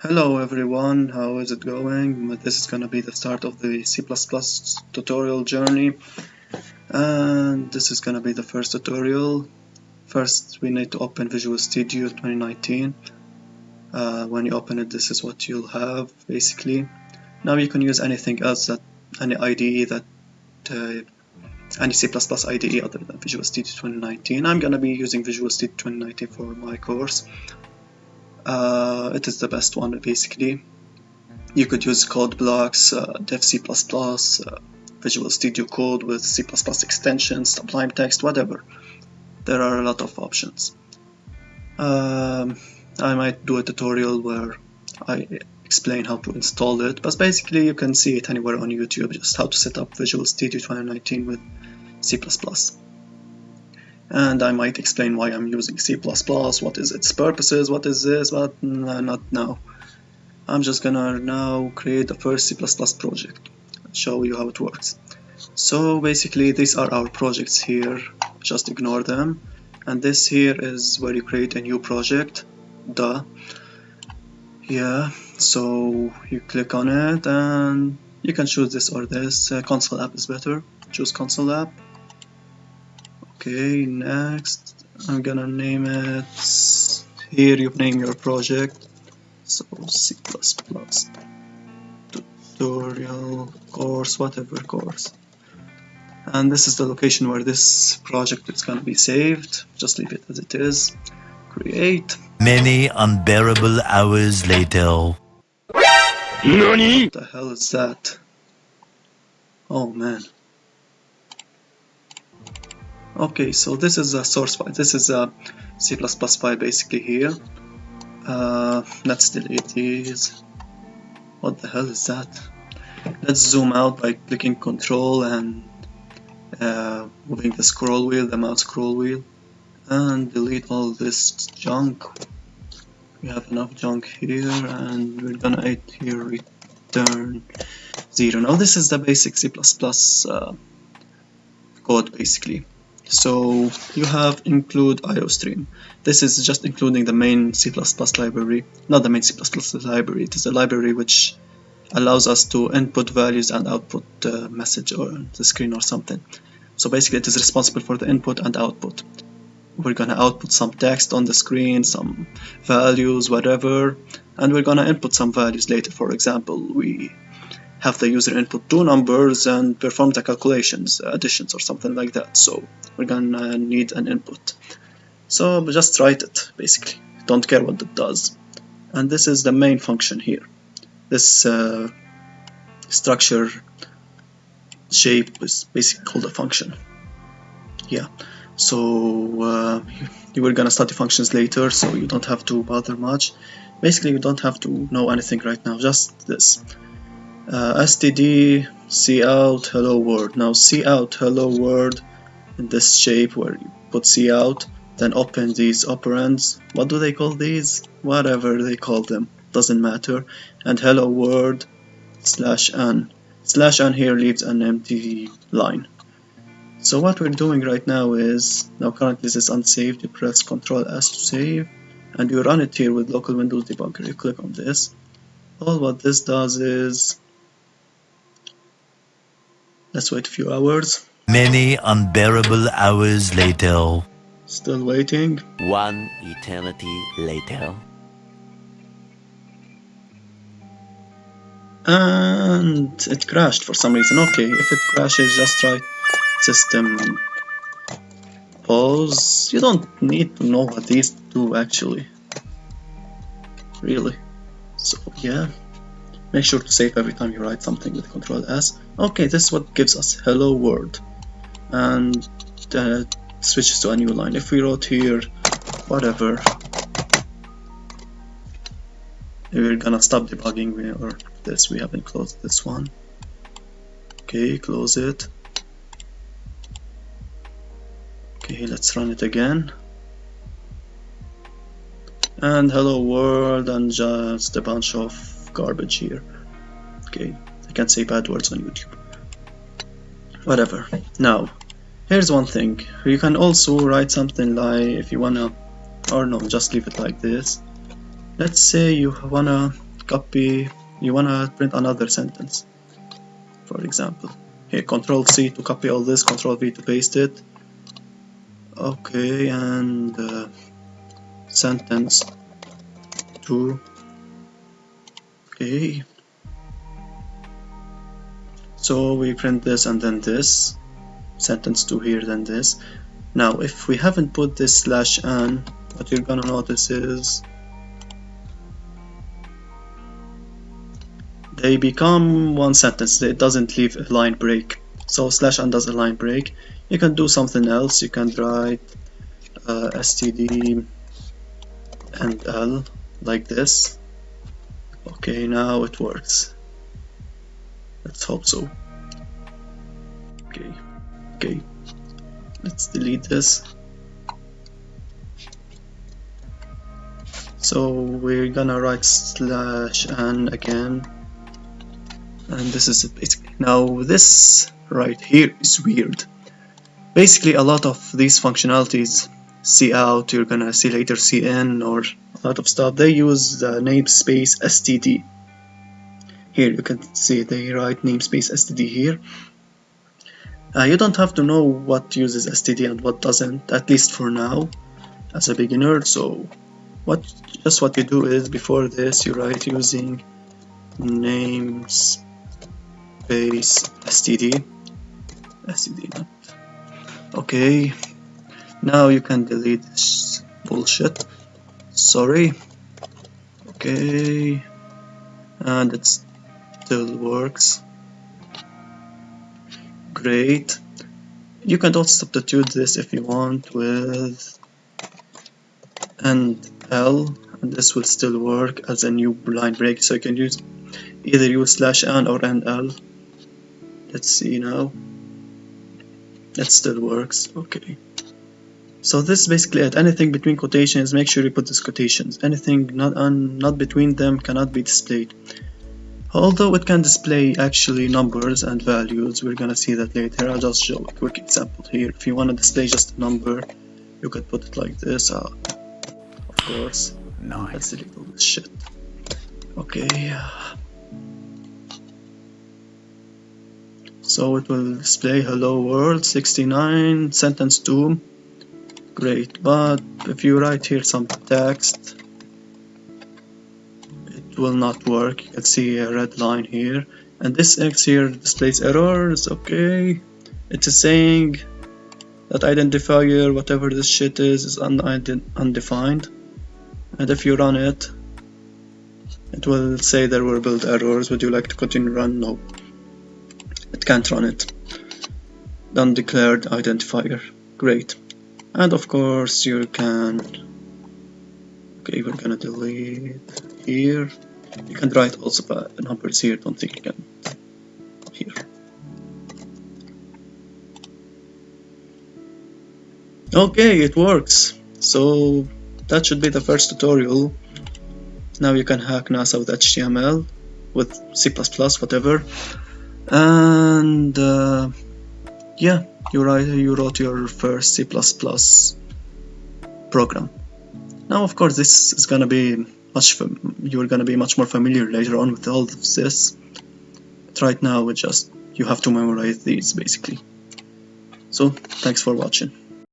Hello everyone, how is it going? This is gonna be the start of the C++ tutorial journey, and this is gonna be the first tutorial. First we need to open Visual Studio 2019. When you open it, this is what you'll have basically. Now you can use anything else, any IDE any C++ IDE other than Visual Studio 2019. I'm gonna be using Visual Studio 2019 for my course. It is the best one basically. You could use code blocks, Dev C++, Visual Studio Code with C++ extensions, Sublime Text, whatever. There are a lot of options. I might do a tutorial where I explain how to install it, but basically you can see it anywhere on YouTube, just how to set up Visual Studio 2019 with C++. And I might explain why I'm using C++, what is its purposes, what is this, but not now. I'm just gonna now create the first C++ project and show you how it works. So basically these are our projects here, just ignore them. And this here is where you create a new project, Yeah, so you click on it and you can choose this or this. Console app is better, choose console app. Okay, next I'm gonna name it, here you name your project, so C++ tutorial course, whatever course. And this is the location where this project is gonna be saved. Just leave it as it is. Create. Many unbearable hours later. NANI? What the hell is that? Oh man. Okay, so this is a source file. This is a C++ file basically here. Let's delete these. What the hell is that? Let's zoom out by clicking Control and moving the scroll wheel, the mouse scroll wheel, and delete all this junk. We have enough junk here, and we're gonna add here return 0. Now this is the basic C++ code basically. So you have include IOStream. This is just including the main C++ library, not the main C++ library. It is a library which allows us to input values and output a message on the screen or something. So basically it is responsible for the input and output. We're gonna output some text on the screen, some values, whatever, and we're gonna input some values later. For example, we have the user input 2 numbers and perform the calculations, additions or something like that. So we're gonna need an input. So just write it basically. Don't care what it does. And this is the main function here. This structure shape is basically called a function. Yeah. So you were gonna study functions later, so you don't have to bother much. Basically, you don't have to know anything right now. Just this. std cout hello world. Now cout hello world in this shape where you put cout, then open these operands. What do they call these? Whatever they call them, doesn't matter. And hello world /n. /n here leaves an empty line. So what we're doing right now is, now currently this is unsaved, you press Ctrl S to save, and you run it here with local Windows debugger. You click on this. All what this does is, let's wait a few hours. Many unbearable hours later. Still waiting. One eternity later. And it crashed for some reason. Okay, if it crashes, just try system pause. You don't need to know what these do actually. Really. So yeah. Make sure to save every time you write something with Ctrl S. Okay, this is what gives us hello world. And switches to a new line. If we wrote here, whatever, we're gonna stop debugging, or this, we haven't closed this one. Okay, close it. Okay, let's run it again. And hello world and just a bunch of garbage here. Okay, I can't say bad words on YouTube. Whatever. Now, here's one thing. You can also write something like, if you wanna, or no, just leave it like this. Let's say you wanna copy, you wanna print another sentence, for example. Here, Control C to copy all this, Control V to paste it. Okay, and sentence 2. Okay. So we print this and then this. Sentence 2 here, then this. Now, if we haven't put this /n, what you're gonna notice is they become one sentence. It doesn't leave a line break. So /n does a line break. You can do something else. You can write std and l like this. Okay, now it works. Let's hope so. Okay, let's delete this. So we're gonna write /n again, and this is it. Now this right here is weird. Basically, a lot of these functionalities, cout, you're gonna see later cin, or a lot of stuff, they use the namespace std. Here you can see they write namespace std here. You don't have to know what uses std and what doesn't, at least for now, as a beginner. So just what you do is, before this you write using namespace std. Not. Okay, now you can delete this bullshit. Sorry. Okay, and it still works. Great. You can also substitute this if you want with and L, and this will still work as a new line break. So you can either use /n or /l. Let's see now. It still works. Okay. So this is basically it. Anything between quotations, make sure you put these quotations. Anything not between them cannot be displayed. Although it can display actually numbers and values, we're gonna see that later. I'll just show a quick example here. If you want to display just a number, you could put it like this. Of course. Nice. Let's delete all this shit. Okay. So it will display hello world 69 sentence 2. Great, but if you write here some text, it will not work. You can see a red line here, and this X here displays errors. Okay, it is saying that identifier, whatever this shit is undefined, and if you run it, it will say there were build errors. Would you like to continue run? No, it can't run it. Undeclared identifier. Great. And of course you can, okay, we're gonna delete here. You can write also numbers here, don't think you can here. Okay, it works. So that should be the first tutorial. Now you can hack NASA with HTML, with C++, whatever. And yeah, you wrote your first C++ program. Now of course this is gonna be you're gonna be much more familiar later on with all of this, but right now you have to memorize these basically. So thanks for watching.